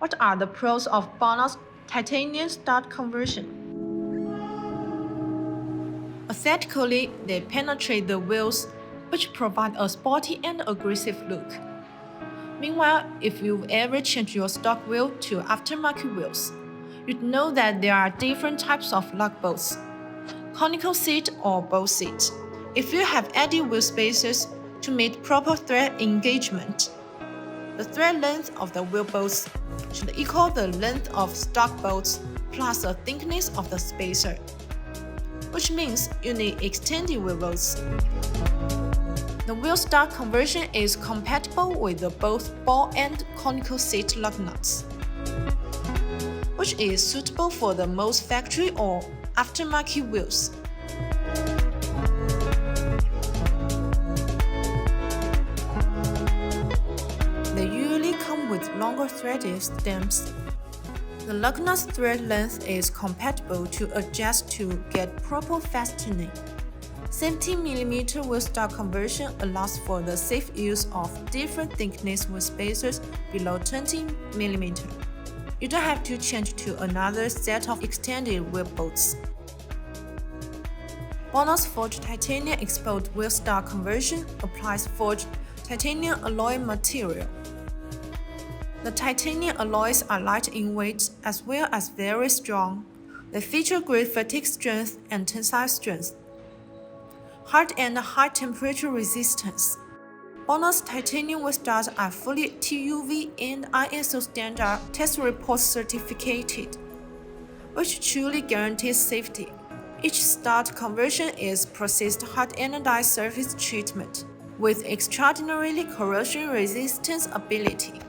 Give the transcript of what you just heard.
What are the pros of BONOSS Titanium stud conversion? Aesthetically, they penetrate the wheels, which provide a sporty and aggressive look. Meanwhile, if you've ever changed your stock wheel to aftermarket wheels, you'd know that there are different types of lug bolts: conical seat or bow seat. If you have added wheel spacers to meet proper thread engagement, the thread length of the wheel bolts should equal the length of stock bolts plus the thickness of the spacer, which means you need extended wheel bolts. The wheel stud conversion is compatible with both ball and conical seat lug nuts, which is suitable for the most factory or aftermarket wheels. They usually come with longer threaded stems. The lug nut thread length is compatible to adjust to get proper fastening. 17mm wheel stud conversion allows for the safe use of different thickness wheel spacers below 20mm. You don't have to change to another set of extended wheel bolts. BONOSS Forged Titanium Exposed Wheel Stud Conversion applies forged titanium alloy material. The titanium alloys are light in weight as well as very strong. They feature great fatigue strength and tensile strength, hard and high temperature resistance. BONOSS titanium wheel studs are fully TUV and ISO standard test report certificated, which truly guarantees safety. Each stud conversion is processed hard anodized surface treatment with extraordinarily corrosion resistance ability.